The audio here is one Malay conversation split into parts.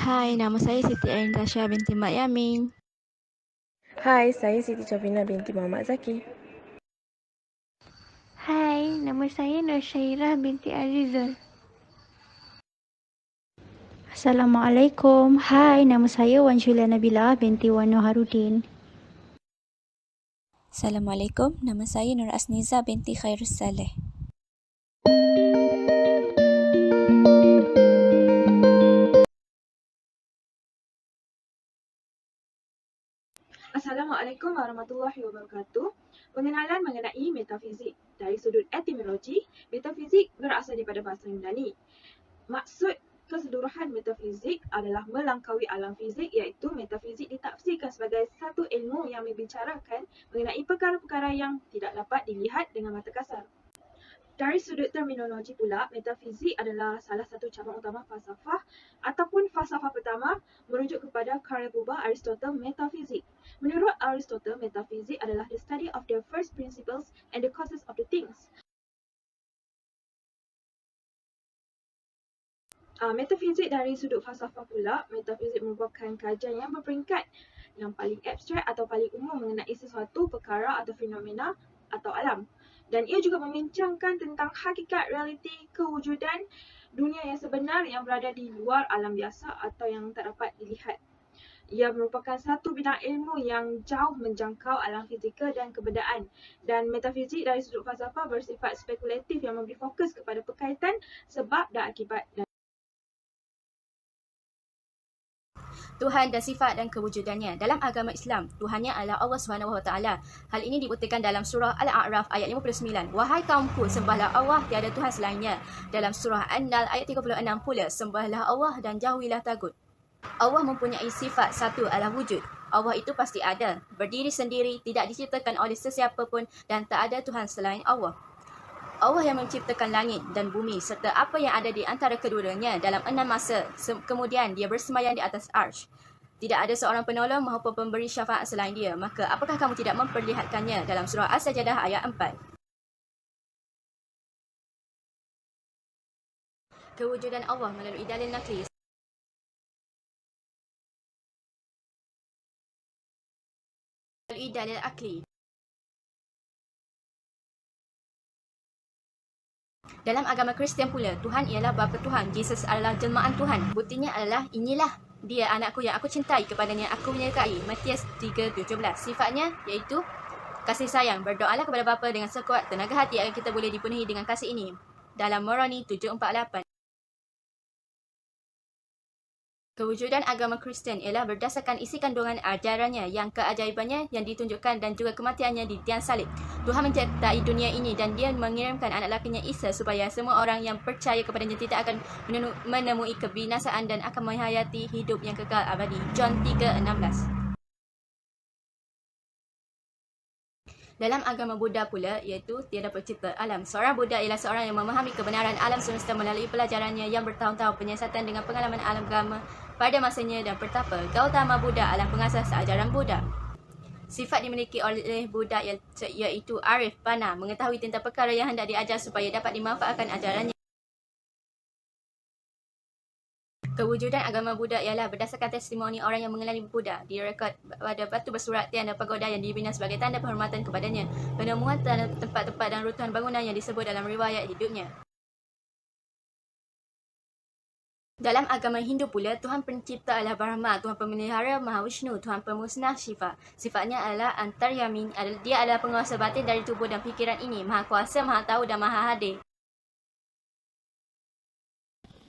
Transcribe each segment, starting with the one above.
Hai, nama saya Siti Ain Tasya binti Mak Yamin. Hai, saya Siti Jovina binti Muhammad Zaki. Hai, nama saya Nur Syairah binti Arizal. Assalamualaikum. Hai, nama saya Wan Julia Nabila binti Wan Noharudin. Assalamualaikum, nama saya Nur Asniza binti Khairus Saleh. Assalamualaikum warahmatullahi wabarakatuh. Pengenalan mengenai metafizik. Dari sudut etimologi, metafizik berasal daripada bahasa Yunani. Maksud keseluruhan metafizik adalah melangkaui alam fizik, iaitu metafizik ditafsirkan sebagai satu ilmu yang membicarakan mengenai perkara-perkara yang tidak dapat dilihat dengan mata kasar. Dari sudut terminologi pula, metafizik adalah salah satu cabang utama falsafah ataupun falsafah pertama merujuk kepada karya buba Aristotle Metafizik. Menurut Aristotle, metafizik adalah the study of the first principles and the causes of the things. Metafizik dari sudut falsafah pula, metafizik merupakan kajian yang berperingkat, yang paling abstrak atau paling umum mengenai sesuatu perkara atau fenomena atau alam. Dan ia juga membincangkan tentang hakikat, realiti, kewujudan dunia yang sebenar yang berada di luar alam biasa atau yang tak dapat dilihat. Ia merupakan satu bidang ilmu yang jauh menjangkau alam fizikal dan kebendaan. Dan metafizik dari sudut falsafah bersifat spekulatif yang memberi fokus kepada perkaitan sebab dan akibat. Tuhan dan sifat dan kewujudannya. Dalam agama Islam, Tuhannya adalah Allah SWT. Hal ini dibuktikan dalam surah Al-A'raf ayat 59. Wahai kaumku, sembahlah Allah, tiada Tuhan selainnya. Dalam surah An-Nahl ayat 36 pula, sembahlah Allah dan jauhilah tagut. Allah mempunyai sifat satu adalah wujud. Allah itu pasti ada, berdiri sendiri, tidak diciptakan oleh sesiapa pun dan tak ada Tuhan selain Allah. Allah yang menciptakan langit dan bumi serta apa yang ada di antara keduanya dalam 6 masa. Kemudian dia bersemayam di atas arsy. Tidak ada seorang penolong maupun pemberi syafaat selain dia. Maka apakah kamu tidak memperlihatkannya dalam surah As-Sajdah ayat 4? Kewujudan Allah melalui dalil nakli. Melalui dalil akli. Dalam agama Kristian pula, Tuhan ialah bapa Tuhan. Yesus adalah jelmaan Tuhan. Buktinya adalah, inilah dia anakku yang aku cintai, kepadanya aku menyertai. Matius 3:17. Sifatnya iaitu kasih sayang. Berdoalah kepada Bapa dengan sekuat tenaga hati agar kita boleh dipenuhi dengan kasih ini. Dalam Moroni 7:48. Kewujudan agama Kristian ialah berdasarkan isi kandungan ajarannya yang keajaibannya yang ditunjukkan dan juga kematiannya di tiang salib. Tuhan menciptai dunia ini dan dia mengirimkan anak lakinya Isa supaya semua orang yang percaya kepadanya tidak akan menemui kebinasaan dan akan menghayati hidup yang kekal abadi. John 3:16. Dalam agama Buddha pula, iaitu tiada pencipta alam. Seorang Buddha ialah seorang yang memahami kebenaran alam semesta melalui pelajarannya yang bertahun-tahun penyiasatan dengan pengalaman alam agama pada masanya dan bertapa. Gautama Buddha adalah pengasas ajaran Buddha. Sifat dimiliki oleh Buddha iaitu arif, pandai, mengetahui tentang perkara yang hendak diajar supaya dapat dimanfaatkan ajarannya. Kewujudan agama Buddha ialah berdasarkan testimoni orang yang mengenali Buddha. Direkod pada batu bersurat tiada pagoda yang dibina sebagai tanda penghormatan kepadanya. Penemuan tempat-tempat dan runtuhan bangunan yang disebut dalam riwayat hidupnya. Dalam agama Hindu pula, Tuhan pencipta adalah Brahma, Tuhan pemelihara Mahavishnu, Tuhan pemusnah Shiva. Sifatnya adalah antaryami, dia adalah penguasa batin dari tubuh dan fikiran ini, maha kuasa, maha tahu dan maha hadir.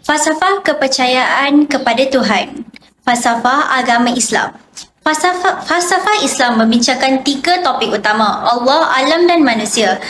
Falsafah kepercayaan kepada Tuhan. Falsafah agama Islam. Falsafah Islam membincangkan 3 topik utama: Allah, alam dan manusia.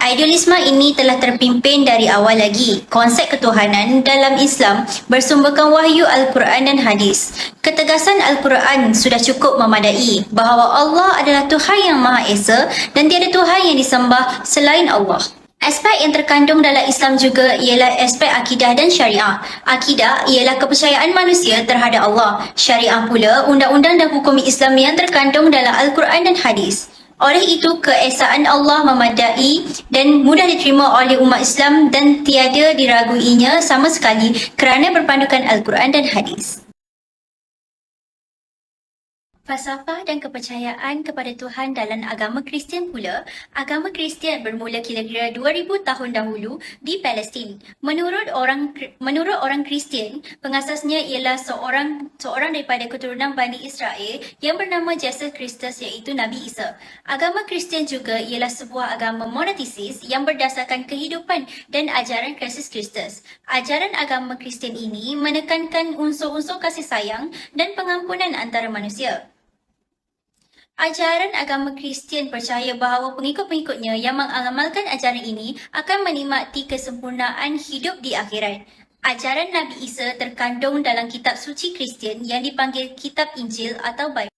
Idealisme ini telah terpimpin dari awal lagi. Konsep ketuhanan dalam Islam bersumberkan wahyu Al-Quran dan hadis. Ketegasan Al-Quran sudah cukup memadai bahawa Allah adalah Tuhan yang Maha Esa dan tiada Tuhan yang disembah selain Allah. Aspek yang terkandung dalam Islam juga ialah aspek akidah dan syariah. Akidah ialah kepercayaan manusia terhadap Allah. Syariah pula undang-undang dan hukum Islam yang terkandung dalam Al-Quran dan hadis. Oleh itu, keesaan Allah memadai dan mudah diterima oleh umat Islam dan tiada diraguinya sama sekali kerana berpandukan Al-Quran dan hadis. Falsafah dan kepercayaan kepada Tuhan dalam agama Kristian pula. Agama Kristian bermula kira-kira 2000 tahun dahulu di Palestin. Menurut orang Kristian, pengasasnya ialah seorang daripada keturunan Bani Israel yang bernama Yesus Kristus, iaitu Nabi Isa. Agama Kristian juga ialah sebuah agama monotesis yang berdasarkan kehidupan dan ajaran Yesus Kristus. Ajaran agama Kristian ini menekankan unsur-unsur kasih sayang dan pengampunan antara manusia. Ajaran agama Kristian percaya bahawa pengikut-pengikutnya yang mengamalkan ajaran ini akan menikmati kesempurnaan hidup di akhirat. Ajaran Nabi Isa terkandung dalam kitab suci Kristian yang dipanggil Kitab Injil atau Bible.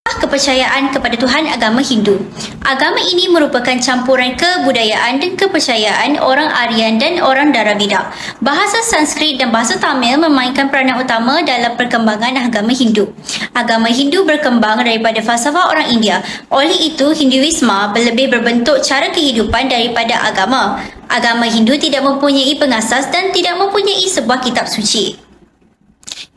Kepercayaan kepada Tuhan agama Hindu. Agama ini merupakan campuran kebudayaan dan kepercayaan orang Aryan dan orang Dravida. Bahasa Sanskrit dan bahasa Tamil memainkan peranan utama dalam perkembangan agama Hindu. Agama Hindu berkembang daripada falsafah orang India. Oleh itu, Hinduisme lebih berbentuk cara kehidupan daripada agama. Agama Hindu tidak mempunyai pengasas dan tidak mempunyai sebuah kitab suci.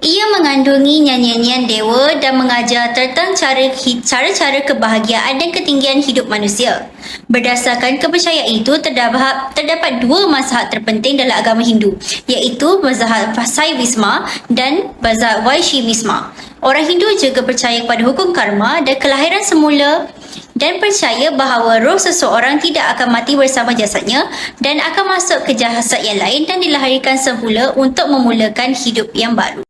Ia mengandungi nyanyian dewa dan mengajar tentang cara-cara kebahagiaan dan ketinggian hidup manusia. Berdasarkan kepercayaan itu, terdapat dua mazhab terpenting dalam agama Hindu, iaitu mazhab Saivisma dan mazhab Vaishnavisma. Orang Hindu juga percaya kepada hukum karma dan kelahiran semula dan percaya bahawa roh seseorang tidak akan mati bersama jasadnya dan akan masuk ke jasad yang lain dan dilahirkan semula untuk memulakan hidup yang baru.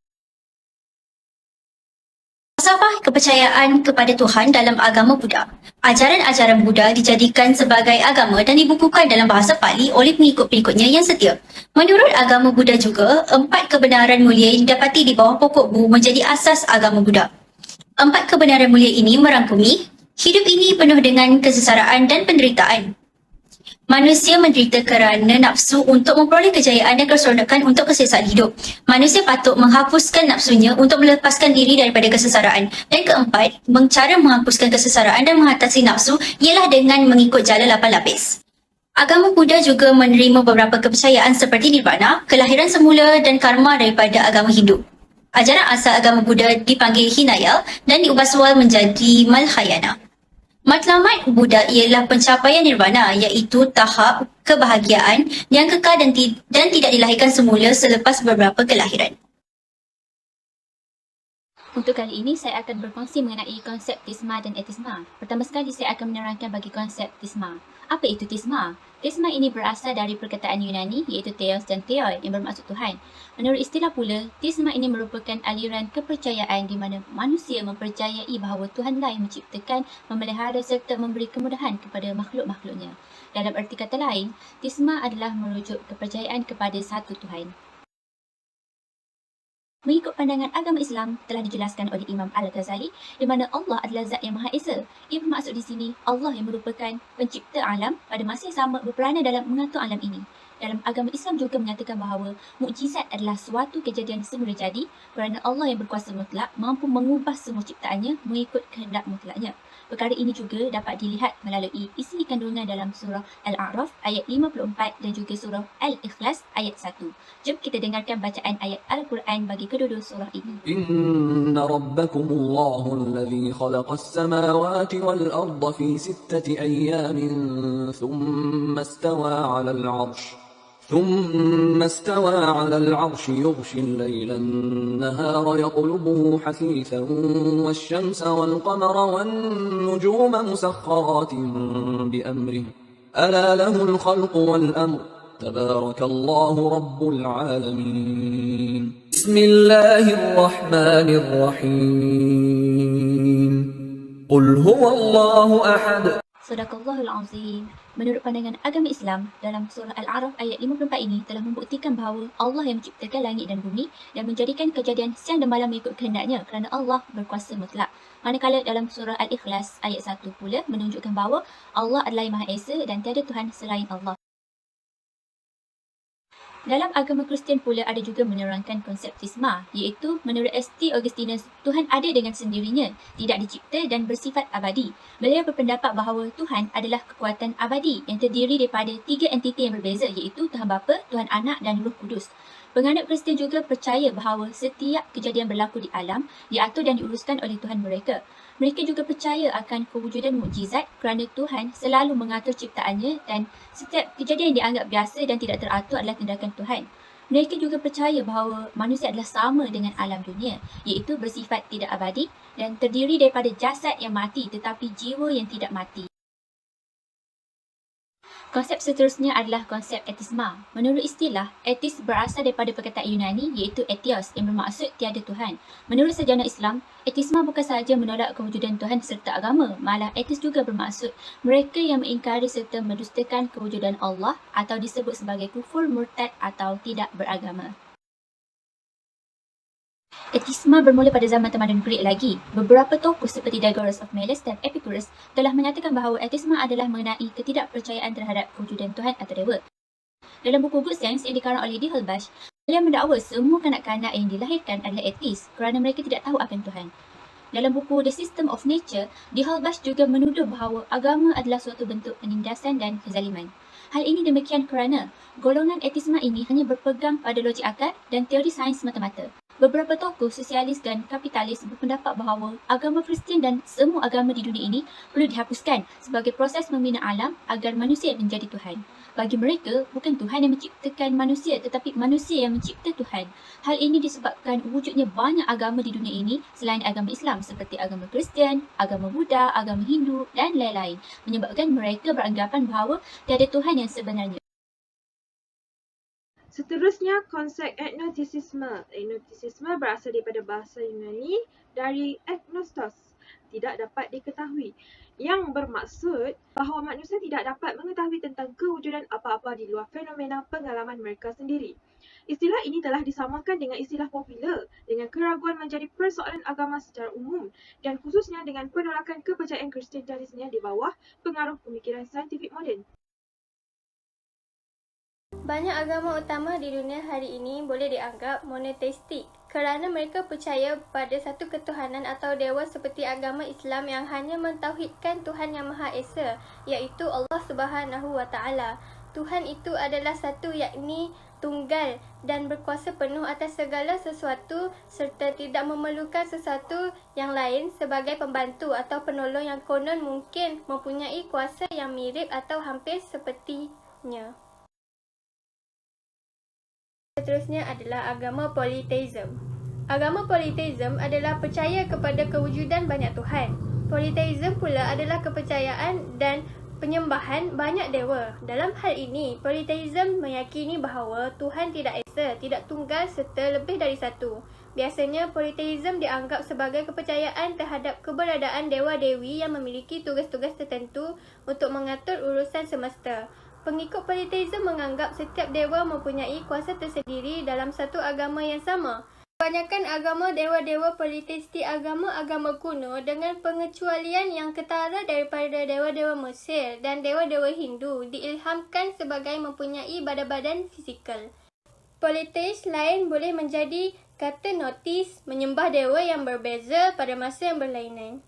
Falsafah kepercayaan kepada Tuhan dalam agama Buddha. Ajaran-ajaran Buddha dijadikan sebagai agama dan dibukukan dalam bahasa Pali oleh pengikut-pengikutnya yang setia. Menurut agama Buddha juga, 4 kebenaran mulia yang didapati di bawah pokok Bu menjadi asas agama Buddha. 4 kebenaran mulia ini merangkumi, hidup ini penuh dengan kesengsaraan dan penderitaan. Manusia menderita kerana nafsu untuk memperoleh kejayaan dan keseronokan untuk keselesaan hidup. Manusia patut menghapuskan nafsunya untuk melepaskan diri daripada kesengsaraan. Dan keempat, cara menghapuskan kesengsaraan dan mengatasi nafsu ialah dengan mengikut jalan 8 lapis. Agama Buddha juga menerima beberapa kepercayaan seperti nirvana, kelahiran semula dan karma daripada agama Hindu. Ajaran asal agama Buddha dipanggil Hinayana dan diubah menjadi Mahayana. Matlamat Buddha ialah pencapaian nirvana, iaitu tahap kebahagiaan yang kekal dan tidak dilahirkan semula selepas beberapa kelahiran. Untuk kali ini, saya akan berkongsi mengenai konsep tisma dan etisma. Pertama sekali, saya akan menerangkan bagi konsep tisma. Apa itu tisma? Tisma ini berasal dari perkataan Yunani iaitu theos dan theoi yang bermaksud Tuhan. Menurut istilah pula, tisma ini merupakan aliran kepercayaan di mana manusia mempercayai bahawa Tuhanlah yang menciptakan, memelihara serta memberi kemudahan kepada makhluk-makhluknya. Dalam erti kata lain, tisma adalah merujuk kepercayaan kepada satu Tuhan. Mengikut pandangan agama Islam telah dijelaskan oleh Imam Al-Ghazali di mana Allah adalah Zat yang Maha Esa. Ia bermaksud di sini Allah yang merupakan pencipta alam pada masa yang sama berperanan dalam mengatur alam ini. Dalam agama Islam juga menyatakan bahawa mukjizat adalah suatu kejadian semula jadi kerana Allah yang berkuasa mutlak mampu mengubah semua ciptaannya mengikut kehendak mutlaknya. Perkara ini juga dapat dilihat melalui isi kandungan dalam surah Al-A'raf ayat 54 dan juga surah Al-Ikhlas ayat 1. Jom kita dengarkan bacaan ayat Al-Quran bagi kedua-dua surah ini. Inna rabbakumullahu alladhi khalaqas samawati wal arda fi 6 ayyamin thumma istawa 'alal 'arsy. ثم استوى على العرش يغشي الليل النهار يطلبه حثيثا والشمس والقمر والنجوم مسخرات بأمره ألا له الخلق والأمر تبارك الله رب العالمين بسم الله الرحمن الرحيم قل هو الله أحد. Sadaqallahul Azim. Menurut pandangan agama Islam, dalam surah Al-A'raf ayat 54 ini telah membuktikan bahawa Allah yang menciptakan langit dan bumi dan menjadikan kejadian siang dan malam mengikut kehendaknya kerana Allah berkuasa mutlak. Manakala dalam surah Al-Ikhlas ayat 1 pula menunjukkan bahawa Allah adalah yang Maha Esa dan tiada Tuhan selain Allah. Dalam agama Kristian pula ada juga menerangkan konsep tisma, iaitu menurut St. Augustinus, Tuhan ada dengan sendirinya, tidak dicipta dan bersifat abadi. Beliau berpendapat bahawa Tuhan adalah kekuatan abadi yang terdiri daripada 3 entiti yang berbeza, iaitu Tuhan Bapa, Tuhan Anak dan Roh Kudus. Penganut Kristian juga percaya bahawa setiap kejadian berlaku di alam diatur dan diuruskan oleh Tuhan mereka. Mereka juga percaya akan kewujudan mukjizat kerana Tuhan selalu mengatur ciptaannya dan setiap kejadian yang dianggap biasa dan tidak teratur adalah tindakan Tuhan. Mereka juga percaya bahawa manusia adalah sama dengan alam dunia, iaitu bersifat tidak abadi dan terdiri daripada jasad yang mati tetapi jiwa yang tidak mati. Konsep seterusnya adalah konsep etisma. Menurut istilah, etis berasal daripada perkataan Yunani iaitu etios yang bermaksud tiada Tuhan. Menurut sejarah Islam, etisma bukan sahaja menolak kewujudan Tuhan serta agama, malah etis juga bermaksud mereka yang mengingkari serta mendustakan kewujudan Allah atau disebut sebagai kufur, murtad atau tidak beragama. Etisma bermula pada zaman tamadun Greek lagi. Beberapa tokoh seperti Diagoras of Meles dan Epicurus telah menyatakan bahawa etisma adalah mengenai ketidakpercayaan terhadap kewujudan Tuhan atau dewa. Dalam buku Good Sense yang dikarang oleh D. Holbach, beliau mendakwa semua kanak-kanak yang dilahirkan adalah etis kerana mereka tidak tahu akan Tuhan. Dalam buku The System of Nature, D. Holbach juga menuduh bahawa agama adalah suatu bentuk penindasan dan kezaliman. Hal ini demikian kerana golongan etisma ini hanya berpegang pada logik akal dan teori sains semata-mata. Beberapa tokoh sosialis dan kapitalis berpendapat bahawa agama Kristian dan semua agama di dunia ini perlu dihapuskan sebagai proses membina alam agar manusia menjadi Tuhan. Bagi mereka, bukan Tuhan yang menciptakan manusia tetapi manusia yang mencipta Tuhan. Hal ini disebabkan wujudnya banyak agama di dunia ini selain agama Islam seperti agama Kristian, agama Buddha, agama Hindu dan lain-lain, menyebabkan mereka beranggapan bahawa tiada Tuhan yang sebenarnya. Seterusnya, konsep agnosticisme. Agnosticisme berasal daripada bahasa Yunani dari agnostos, tidak dapat diketahui, yang bermaksud bahawa manusia tidak dapat mengetahui tentang kewujudan apa-apa di luar fenomena pengalaman mereka sendiri. Istilah ini telah disamakan dengan istilah popular dengan keraguan menjadi persoalan agama secara umum dan khususnya dengan penolakan kepercayaan Kristianisme di bawah pengaruh pemikiran saintifik moden. Banyak agama utama di dunia hari ini boleh dianggap monoteistik kerana mereka percaya pada satu ketuhanan atau dewa seperti agama Islam yang hanya mentauhidkan Tuhan Yang Maha Esa, iaitu Allah Subhanahu wa Ta'ala. Tuhan itu adalah satu, yakni tunggal dan berkuasa penuh atas segala sesuatu serta tidak memerlukan sesuatu yang lain sebagai pembantu atau penolong yang konon mungkin mempunyai kuasa yang mirip atau hampir sepertinya. Seterusnya adalah agama polytheism. Agama polytheism adalah percaya kepada kewujudan banyak Tuhan. Polytheism pula adalah kepercayaan dan penyembahan banyak dewa. Dalam hal ini, polytheism meyakini bahawa Tuhan tidak esa, tidak tunggal serta lebih dari satu. Biasanya, polytheism dianggap sebagai kepercayaan terhadap keberadaan dewa-dewi yang memiliki tugas-tugas tertentu untuk mengatur urusan semesta. Pengikut polytheism menganggap setiap dewa mempunyai kuasa tersendiri dalam satu agama yang sama. Kebanyakan agama dewa-dewa polytheistik agama-agama kuno dengan pengecualian yang ketara daripada dewa-dewa Mesir dan dewa-dewa Hindu diilhamkan sebagai mempunyai badan-badan fizikal. Polytheist lain boleh menjadi kata notis, menyembah dewa yang berbeza pada masa yang berlainan.